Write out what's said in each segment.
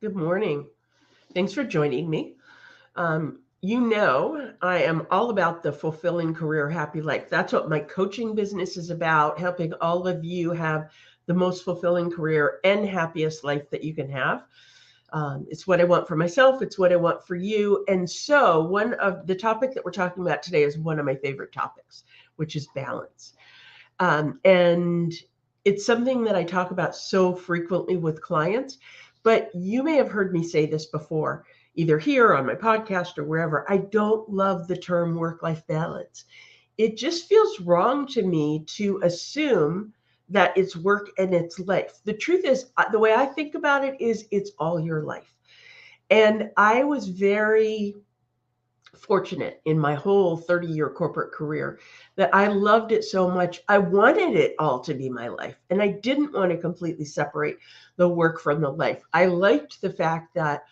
Good morning. Thanks for joining me. I am all about the fulfilling career, happy life. That's what my coaching business is about, helping all of you have the most fulfilling career and happiest life that you can have. It's what I want for myself, it's what I want for you. And so, one of the topic that we're talking about today is one of my favorite topics, which is balance. And it's something that I talk about so frequently with clients, but you may have heard me say this before, either here on my podcast or wherever. I don't love the term work life balance. It just feels wrong to me to assume that it's work and it's life. The truth is, the way I think about it is it's all your life. And I was very fortunate in my whole 30-year corporate career that I loved it so much. I wanted it all to be my life, and I didn't want to completely separate the work from the life. I liked the fact that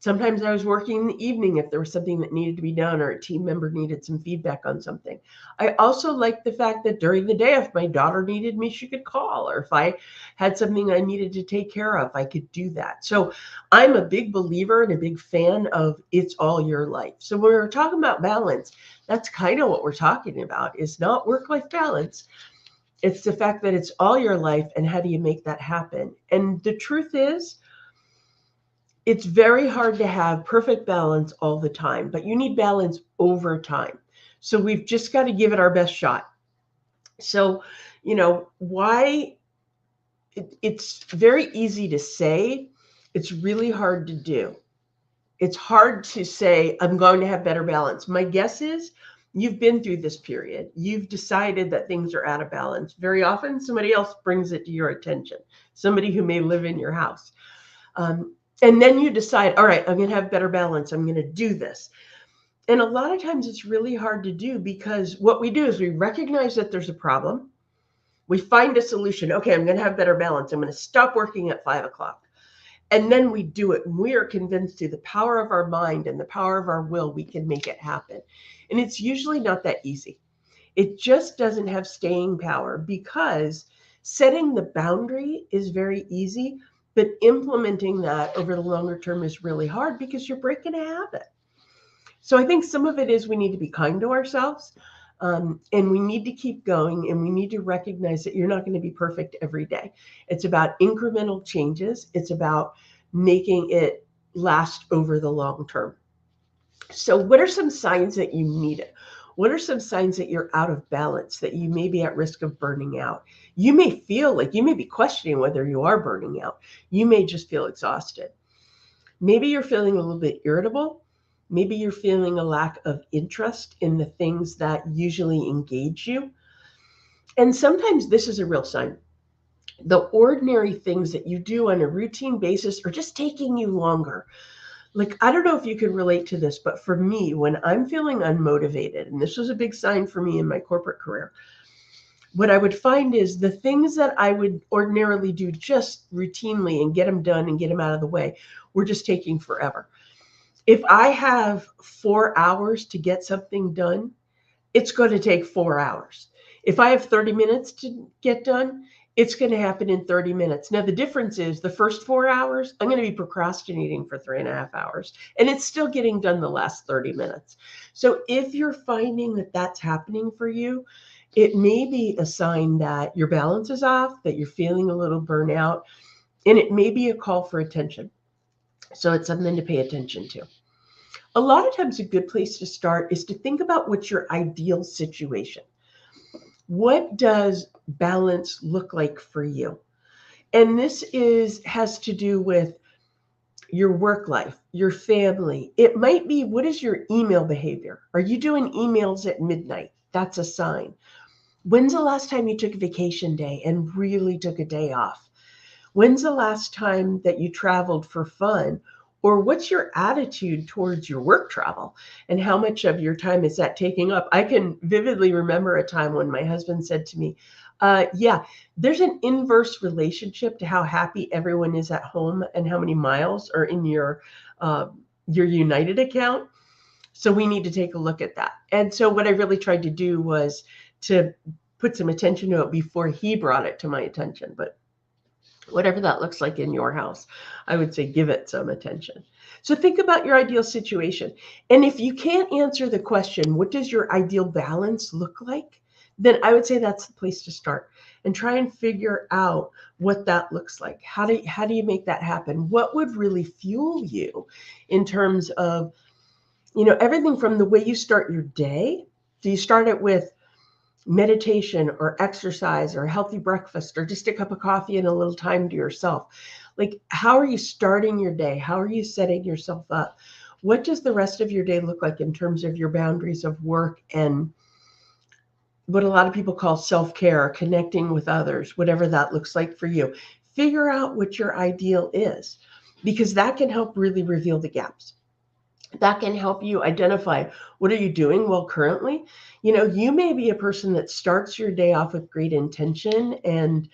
sometimes I was working in the evening if there was something that needed to be done or a team member needed some feedback on something. I also liked the fact that during the day, if my daughter needed me, she could call, or if I had something I needed to take care of, I could do that. So I'm a big believer and a big fan of it's all your life. So when we're talking about balance, that's kind of what we're talking about. It's not work-life balance. It's the fact that it's all your life and how do you make that happen? And the truth is, it's very hard to have perfect balance all the time, but you need balance over time. So we've just got to give it our best shot. So, why it's very easy to say, it's really hard to do. It's hard to say, I'm going to have better balance. My guess is you've been through this period. You've decided that things are out of balance. Very often, somebody else brings it to your attention, somebody who may live in your house. And then you decide, all right, I'm going to have better balance. I'm going to do this. And a lot of times it's really hard to do because what we do is we recognize that there's a problem. We find a solution. Okay, I'm going to have better balance. I'm going to stop working at 5 o'clock. And then we do it. And we are convinced through the power of our mind and the power of our will, we can make it happen. And it's usually not that easy. It just doesn't have staying power because setting the boundary is very easy, but implementing that over the longer term is really hard because you're breaking a habit. So I think some of it is we need to be kind to ourselves, and we need to keep going, and we need to recognize that you're not going to be perfect every day. It's about incremental changes, it's about making it last over the long term. So, what are some signs that you need it? What are some signs that you're out of balance, that you may be at risk of burning out? You may feel like you may be questioning whether you are burning out. You may just feel exhausted. Maybe you're feeling a little bit irritable. Maybe you're feeling a lack of interest in the things that usually engage you. And sometimes this is a real sign. The ordinary things that you do on a routine basis are just taking you longer. Like, I don't know if you can relate to this, but for me, when I'm feeling unmotivated, and this was a big sign for me in my corporate career, what I would find is the things that I would ordinarily do just routinely and get them done and get them out of the way were just taking forever. If I have 4 hours to get something done, it's going to take 4 hours. If I have 30 minutes to get done, it's going to happen in 30 minutes. Now, the difference is the first 4 hours, I'm going to be procrastinating for 3.5 hours, and it's still getting done the last 30 minutes. So if you're finding that that's happening for you, it may be a sign that your balance is off, that you're feeling a little burnout, and it may be a call for attention. So it's something to pay attention to. A lot of times, a good place to start is to think about what's your ideal situation. What does balance look like for you? And this is has to do with your work life, your family. It might be, what is your email behavior? Are you doing emails at midnight? That's a sign. When's the last time you took a vacation day and really took a day off? When's the last time that you traveled for fun? Or what's your attitude towards your work travel? And how much of your time is that taking up? I can vividly remember a time when my husband said to me, yeah, there's an inverse relationship to how happy everyone is at home and how many miles are in your United account. So we need to take a look at that. And so what I really tried to do was to put some attention to it before he brought it to my attention. But whatever that looks like in your house. I would say give it some attention. So think about your ideal situation. And if you can't answer the question, what does your ideal balance look like? Then I would say that's the place to start and try and figure out what that looks like. How do you make that happen? What would really fuel you in terms of, everything from the way you start your day? Do you start it with meditation or exercise or a healthy breakfast or just a cup of coffee and a little time to yourself? Like, how are you starting your day? How are you setting yourself up? What does the rest of your day look like in terms of your boundaries of work and what a lot of people call self-care, connecting with others, whatever that looks like for you? Figure out what your ideal is, because that can help really reveal the gaps. That can help you identify, what are you doing well currently? You may be a person that starts your day off with great intention. And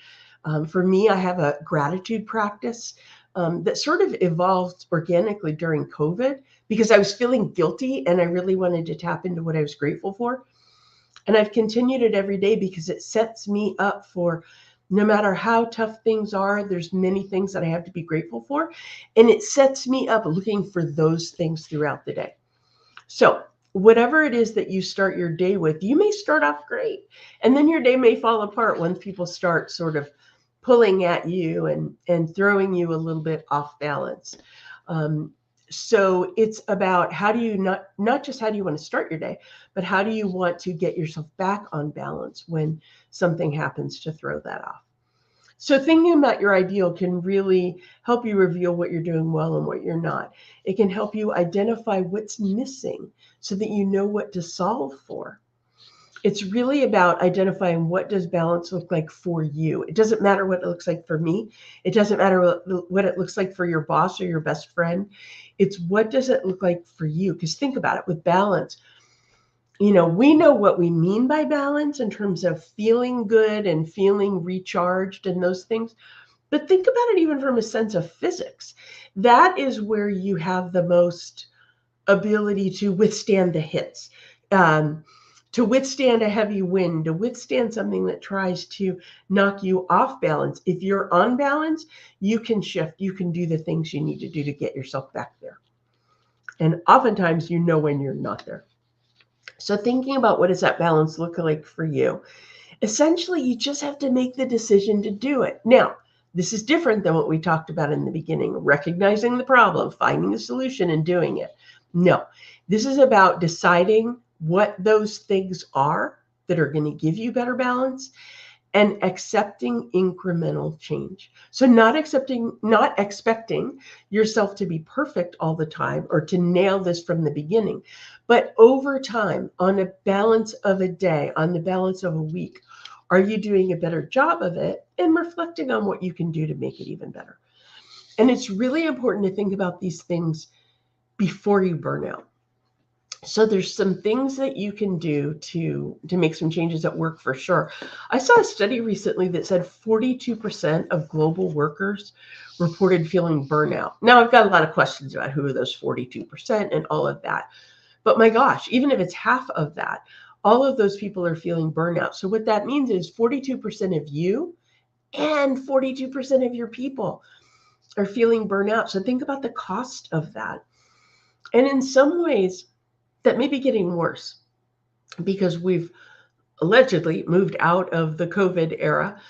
for me, I have a gratitude practice that sort of evolved organically during COVID because I was feeling guilty and I really wanted to tap into what I was grateful for. And I've continued it every day because it sets me up for, no matter how tough things are, there's many things that I have to be grateful for. And it sets me up looking for those things throughout the day. So whatever it is that you start your day with, you may start off great. And then your day may fall apart when people start sort of pulling at you and throwing you a little bit off balance. So it's about, how do you not just how do you want to start your day, but how do you want to get yourself back on balance when something happens to throw that off? So thinking about your ideal can really help you reveal what you're doing well and what you're not. It can help you identify what's missing so that you know what to solve for. It's really about identifying, what does balance look like for you. It doesn't matter what it looks like for me. It doesn't matter what it looks like for your boss or your best friend. It's, what does it look like for you? Because think about it, with balance, we know what we mean by balance in terms of feeling good and feeling recharged and those things. But think about it even from a sense of physics. That is where you have the most ability to withstand the hits, to withstand a heavy wind, to withstand something that tries to knock you off balance. If you're on balance, you can shift, you can do the things you need to do to get yourself back there. And oftentimes, when you're not there. So thinking about, what does that balance look like for you? Essentially, you just have to make the decision to do it. Now, this is different than what we talked about in the beginning, recognizing the problem, finding the solution, and doing it. No, this is about deciding what those things are that are going to give you better balance and accepting incremental change. So not expecting yourself to be perfect all the time or to nail this from the beginning, but over time, on a balance of a day, on the balance of a week, are you doing a better job of it, and reflecting on what you can do to make it even better? And it's really important to think about these things before you burn out. So there's some things that you can do to make some changes at work, for sure. I saw a study recently that said 42% of global workers reported feeling burnout. Now, I've got a lot of questions about who are those 42% and all of that. But my gosh, even if it's half of that, all of those people are feeling burnout. So what that means is 42% of you and 42% of your people are feeling burnout. So think about the cost of that. And in some ways, that may be getting worse because we've allegedly moved out of the COVID era.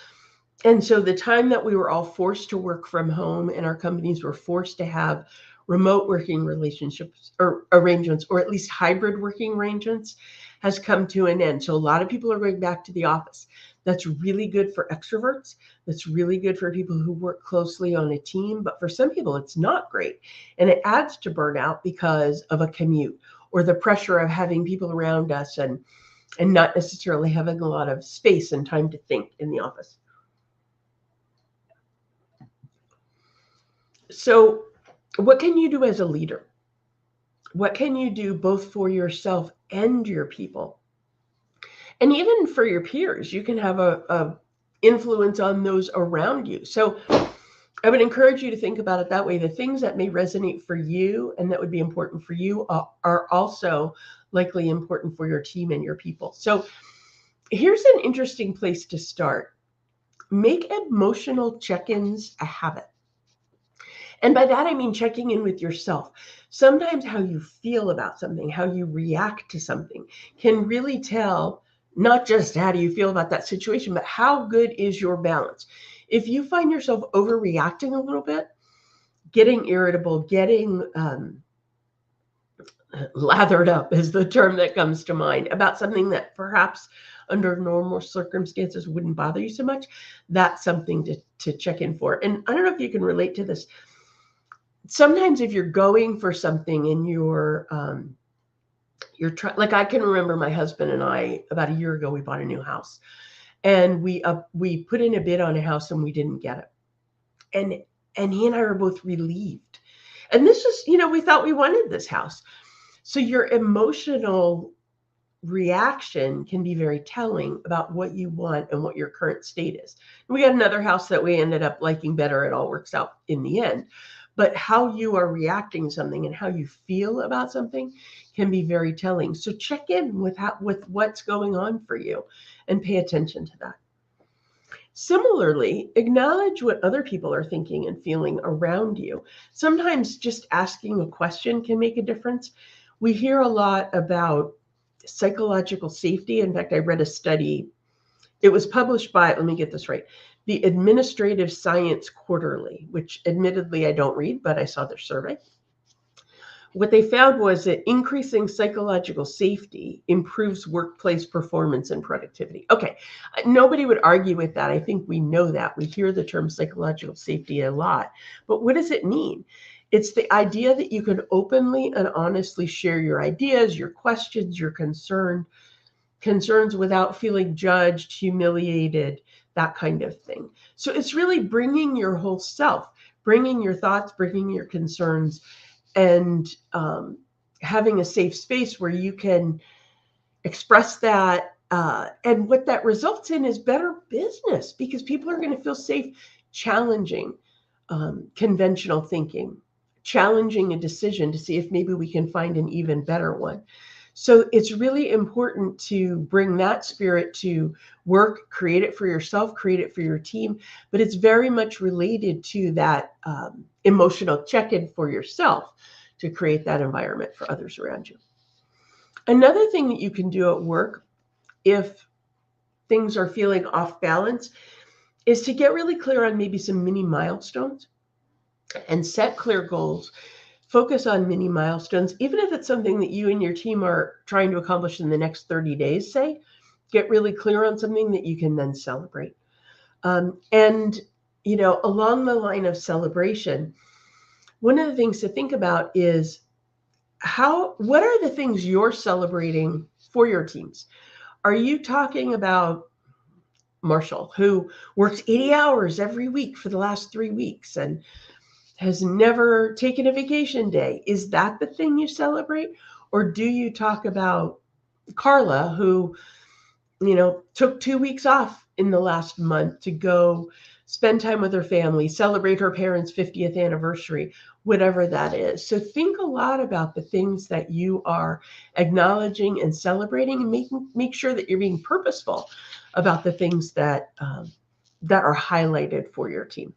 And so the time that we were all forced to work from home and our companies were forced to have remote working relationships or arrangements, or at least hybrid working arrangements, has come to an end. So a lot of people are going back to the office. That's really good for extroverts. That's really good for people who work closely on a team. But for some people, it's not great. And it adds to burnout because of a commute or the pressure of having people around us and not necessarily having a lot of space and time to think in the office. So what can you do as a leader? What can you do both for yourself and your people? And even for your peers, you can have a influence on those around you. So I would encourage you to think about it that way. The things that may resonate for you and that would be important for you are also likely important for your team and your people. So here's an interesting place to start. make emotional check-ins a habit. And by that, I mean checking in with yourself. Sometimes how you feel about something, how you react to something can really tell not just how do you feel about that situation, but how good is your balance. If you find yourself overreacting a little bit, getting irritable, getting lathered up is the term that comes to mind about something that perhaps under normal circumstances wouldn't bother you so much, that's something to check in for. And I don't know if you can relate to this. Sometimes if you're going for something and you're like, I can remember my husband and I, about a year ago, we bought a new house, and we put in a bid on a house and we didn't get it. And he and I were both relieved. And this is, we thought we wanted this house. So your emotional reaction can be very telling about what you want and what your current state is. And we got another house that we ended up liking better. It all works out in the end. But how you are reacting to something and how you feel about something can be very telling. So check in with what's going on for you and pay attention to that. Similarly, acknowledge what other people are thinking and feeling around you. Sometimes just asking a question can make a difference. We hear a lot about psychological safety. In fact, I read a study. It was published by, let me get this right, the Administrative Science Quarterly, which admittedly I don't read, but I saw their survey. What they found was that increasing psychological safety improves workplace performance and productivity. Okay, nobody would argue with that. I think we know that. We hear the term psychological safety a lot. But what does it mean? It's the idea that you can openly and honestly share your ideas, your questions, your concerns without feeling judged, humiliated, that kind of thing. So it's really bringing your whole self, bringing your thoughts, bringing your concerns, and having a safe space where you can express that. And what that results in is better business, because people are going to feel safe challenging conventional thinking, challenging a decision to see if maybe we can find an even better one. So it's really important to bring that spirit to work, create it for yourself, create it for your team, but it's very much related to that emotional check-in for yourself to create that environment for others around you. Another thing that you can do at work, if things are feeling off balance, is to get really clear on maybe some mini milestones and set clear goals. Focus on mini milestones, even if it's something that you and your team are trying to accomplish in the next 30 days, say, get really clear on something that you can then celebrate. And, along the line of celebration, one of the things to think about is what are the things you're celebrating for your teams? Are you talking about Marshall, who works 80 hours every week for the last 3 weeks and has never taken a vacation day? Is that the thing you celebrate? Or do you talk about Carla, who, took 2 weeks off in the last month to go spend time with her family, celebrate her parents' 50th anniversary, whatever that is. So think a lot about the things that you are acknowledging and celebrating, and make sure that you're being purposeful about the things that are highlighted for your team.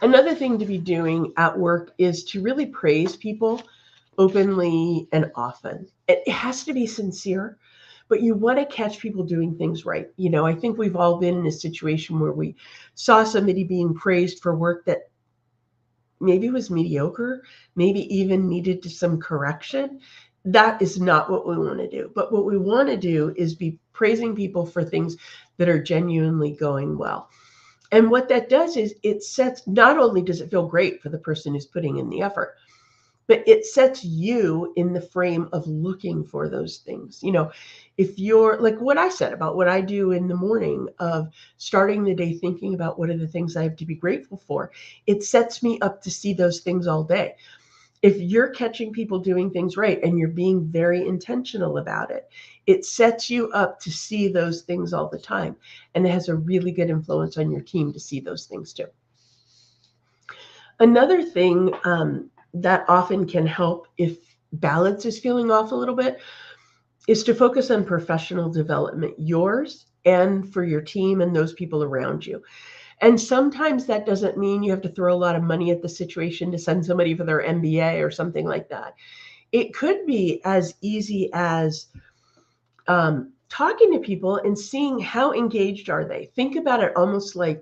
Another thing to be doing at work is to really praise people openly and often. It has to be sincere, but you want to catch people doing things right. I think we've all been in a situation where we saw somebody being praised for work that maybe was mediocre, maybe even needed some correction. That is not what we want to do. But what we want to do is be praising people for things that are genuinely going well. And what that does is not only does it feel great for the person who's putting in the effort, but it sets you in the frame of looking for those things. If you're like what I said about what I do in the morning of starting the day thinking about what are the things I have to be grateful for, it sets me up to see those things all day. If you're catching people doing things right and you're being very intentional about it, it sets you up to see those things all the time. And it has a really good influence on your team to see those things too. Another thing that often can help if balance is feeling off a little bit is to focus on professional development, yours and for your team and those people around you. And sometimes that doesn't mean you have to throw a lot of money at the situation to send somebody for their MBA or something like that. It could be as easy as talking to people and seeing how engaged are they. Think about it almost like,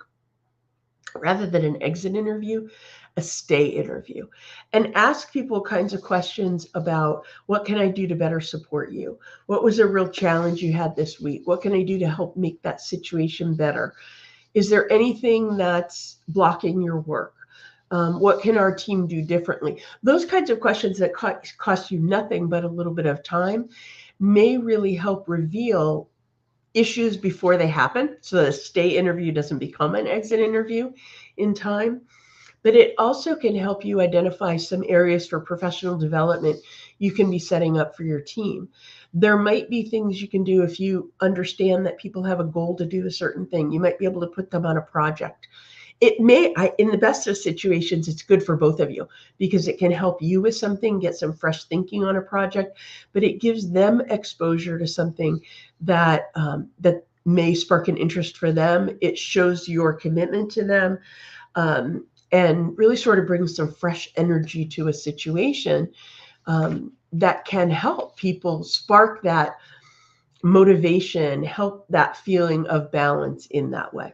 rather than an exit interview, a stay interview, and ask people kinds of questions about, what can I do to better support you? What was a real challenge you had this week? What can I do to help make that situation better? Is there anything that's blocking your work? What can our team do differently? Those kinds of questions that cost you nothing but a little bit of time may really help reveal issues before they happen, so the stay interview doesn't become an exit interview in time. But it also can help you identify some areas for professional development you can be setting up for your team. There might be things you can do if you understand that people have a goal to do a certain thing. You might be able to put them on a project. It may, in the best of situations, it's good for both of you because it can help you with something, get some fresh thinking on a project, but it gives them exposure to something that that may spark an interest for them. It shows your commitment to them. And really sort of brings some fresh energy to a situation that can help people spark that motivation, help that feeling of balance in that way.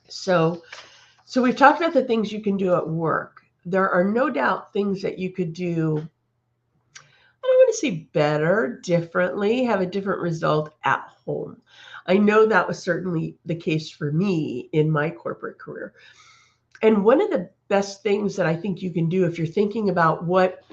So we've talked about the things you can do at work. There are no doubt things that you could do, I don't want to say better, differently, have a different result at home. I know that was certainly the case for me in my corporate career. And one of the best things that I think you can do if you're thinking about what,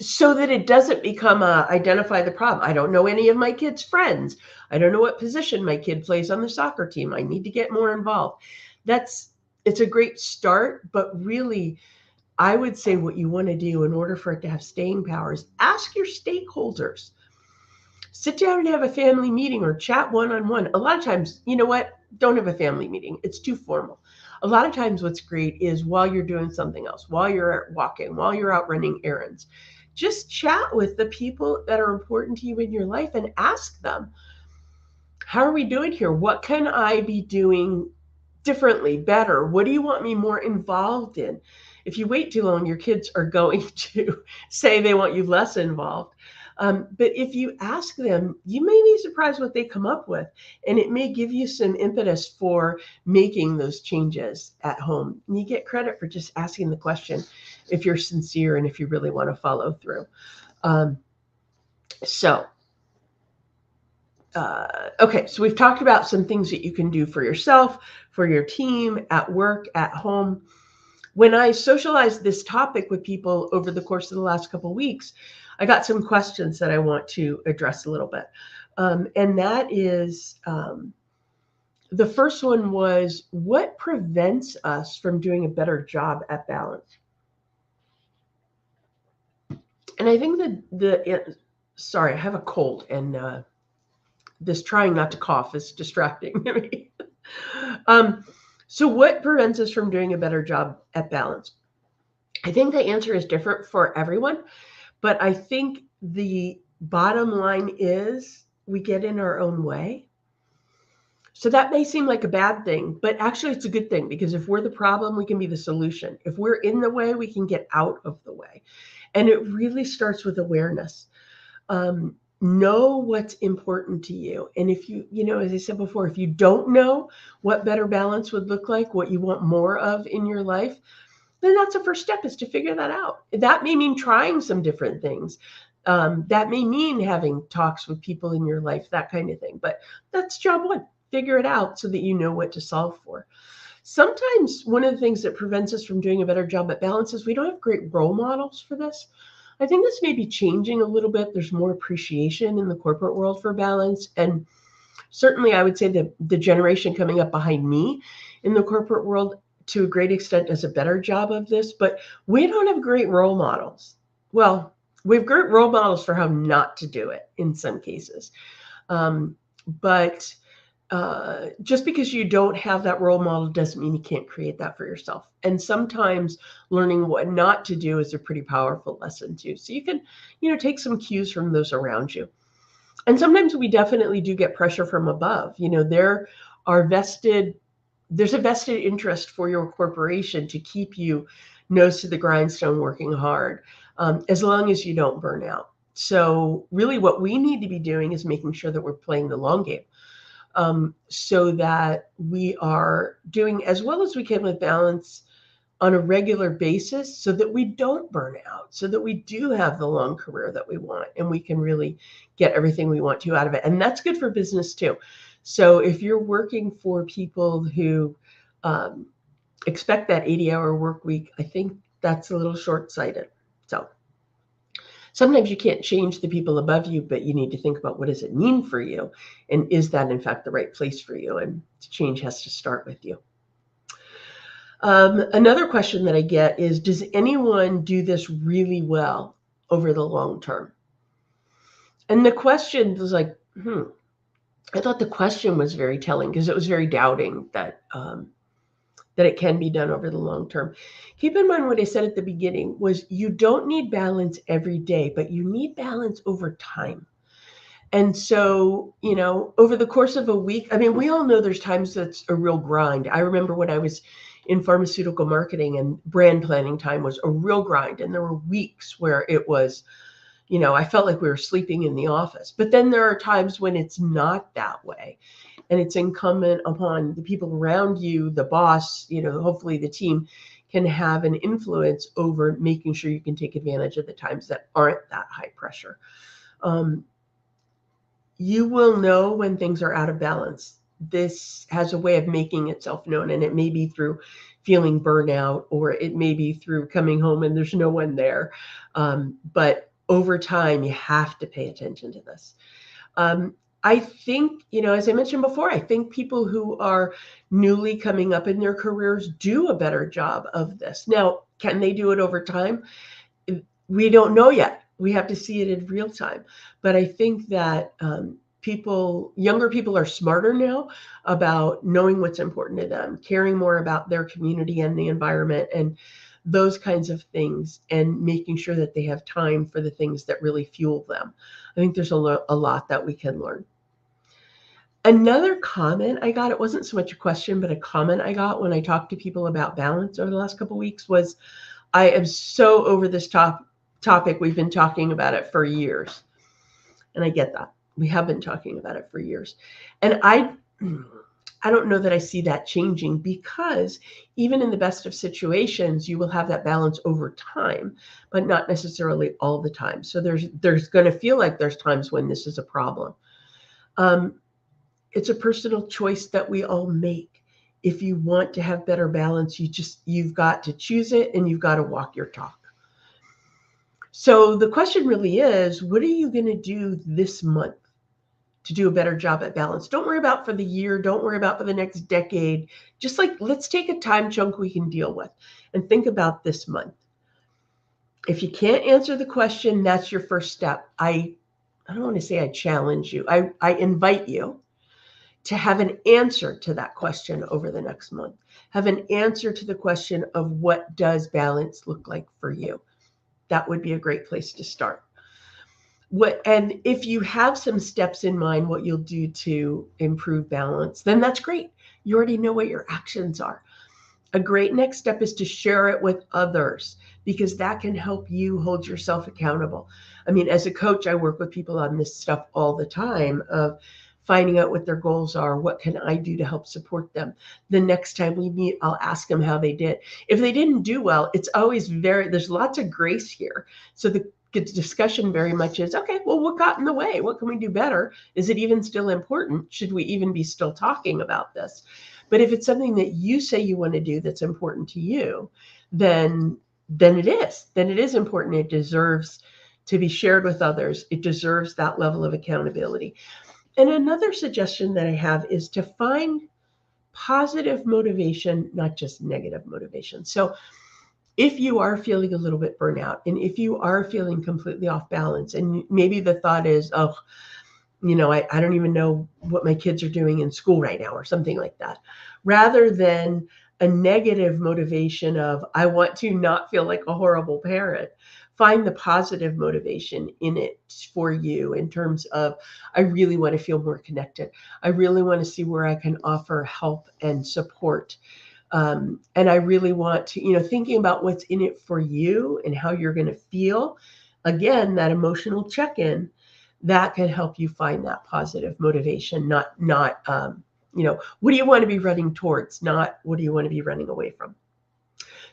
so that it doesn't become identify the problem. I don't know any of my kids' friends. I don't know what position my kid plays on the soccer team. I need to get more involved. It's a great start, but really, I would say what you want to do in order for it to have staying power is ask your stakeholders. Sit down and have a family meeting or chat one-on-one. A lot of times, you know what? Don't have a family meeting. It's too formal. A lot of times what's great is while you're doing something else, while you're walking, while you're out running errands, just chat with the people that are important to you in your life and ask them, how are we doing here? What can I be doing differently, better? What do you want me more involved in? If you wait too long, your kids are going to say they want you less involved. But if you ask them, you may be surprised what they come up with, and it may give you some impetus for making those changes at home. And you get credit for just asking the question if you're sincere and if you really want to follow through. Okay, so we've talked about some things that you can do for yourself, for your team, at work, at home. When I socialized this topic with people over the course of the last couple of weeks, I got some questions that I want to address a little bit. And that is, the first one was, what prevents us from doing a better job at balance? And I think sorry, I have a cold, and this trying not to cough is distracting me. So what prevents us from doing a better job at balance? I think the answer is different for everyone, but I think the bottom line is we get in our own way. So that may seem like a bad thing, but actually it's a good thing, because if we're the problem, we can be the solution. If we're in the way, we can get out of the way. And it really starts with awareness. Know what's important to you. And if you, as I said before, if you don't know what better balance would look like, what you want more of in your life, then that's the first step, is to figure that out. That may mean trying some different things. That may mean having talks with people in your life, that kind of thing. But that's job one. Figure it out so that you know what to solve for. Sometimes one of the things that prevents us from doing a better job at balance is we don't have great role models for this. I think this may be changing a little bit. There's more appreciation in the corporate world for balance. And certainly I would say that the generation coming up behind me in the corporate world, to a great extent, does a better job of this. But we don't have great role models. Well, we have great role models for how not to do it in some cases. But just because you don't have that role model doesn't mean you can't create that for yourself. And sometimes learning what not to do is a pretty powerful lesson too. So you can, take some cues from those around you. And sometimes we definitely do get pressure from above. There's a vested interest for your corporation to keep you nose to the grindstone working hard, as long as you don't burn out. So really what we need to be doing is making sure that we're playing the long game, so that we are doing as well as we can with balance on a regular basis, so that we don't burn out, so that we do have the long career that we want, and we can really get everything we want to out of it. And that's good for business too. So if you're working for people who expect that 80-hour work week, I think that's a little short-sighted. So sometimes you can't change the people above you, but you need to think about, what does it mean for you? And is that in fact the right place for you? And change has to start with you. Another question that I get is, does anyone do this really well over the long term? And the question was like, I thought the question was very telling, because it was very doubting that it can be done over the long term. Keep in mind what I said at the beginning was, you don't need balance every day, but you need balance over time. And so, over the course of a week, I mean, we all know there's times that's a real grind. I remember when I was in pharmaceutical marketing, and brand planning time was a real grind. And there were weeks where it was, I felt like we were sleeping in the office. But then there are times when it's not that way. And it's incumbent upon the people around you, the boss, hopefully the team, can have an influence over making sure you can take advantage of the times that aren't that high pressure. You will know when things are out of balance. This has a way of making itself known, and it may be through feeling burnout, or it may be through coming home and there's no one there. But over time, you have to pay attention to this. I think, as I mentioned before, I think people who are newly coming up in their careers do a better job of this. Now, can they do it over time? We don't know yet. We have to see it in real time. But I think that younger people are smarter now about knowing what's important to them, caring more about their community and the environment and those kinds of things, and making sure that they have time for the things that really fuel them. I think there's a lot that we can learn. Another comment I got, it wasn't so much a question, but a comment I got when I talked to people about balance over the last couple of weeks was, I am so over this topic. We've been talking about it for years. And I get that. We have been talking about it for years. And I don't know that I see that changing, because even in the best of situations, you will have that balance over time, but not necessarily all the time. So there's going to feel like there's times when this is a problem. It's a personal choice that we all make. If you want to have better balance, you've got to choose it, and you've got to walk your talk. So the question really is, what are you going to do this month to do a better job at balance? Don't worry about for the year. Don't worry about for the next decade. Just let's take a time chunk we can deal with and think about this month. If you can't answer the question, that's your first step. I don't want to say I challenge you. I invite you to have an answer to that question over the next month. Have an answer to the question of, what does balance look like for you? That would be a great place to start. And if you have some steps in mind, what you'll do to improve balance, then that's great. You already know what your actions are. A great next step is to share it with others, because that can help you hold yourself accountable. I mean, as a coach, I work with people on this stuff all the time, of finding out what their goals are. What can I do to help support them? The next time we meet, I'll ask them how they did. If they didn't do well, it's always there's lots of grace here. So the discussion very much is, okay, well, what got in the way? What can we do better? Is it even still important? Should we even be still talking about this? But if it's something that you say you want to do that's important to you, then it is. Then it is important. It deserves to be shared with others. It deserves that level of accountability. And another suggestion that I have is to find positive motivation, not just negative motivation. So if you are feeling a little bit burnout, and if you are feeling completely off balance, and maybe the thought is, I don't even know what my kids are doing in school right now, or something like that, rather than a negative motivation of, I want to not feel like a horrible parent, find the positive motivation in it for you in terms of, I really want to feel more connected. I really want to see where I can offer help and support. And I really want to, thinking about what's in it for you and how you're going to feel. Again, that emotional check-in that can help you find that positive motivation, not, what do you want to be running towards, not what do you want to be running away from.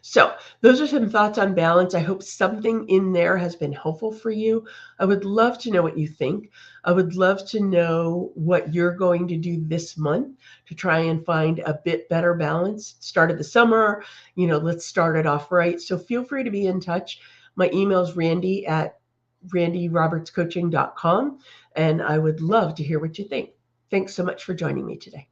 So those are some thoughts on balance. I hope something in there has been helpful for you. I would love to know what you think. I would love to know what you're going to do this month to try and find a bit better balance. Start of the summer, let's start it off right. So feel free to be in touch. My email is randy@randyrobertscoaching.com, and I would love to hear what you think. Thanks so much for joining me today.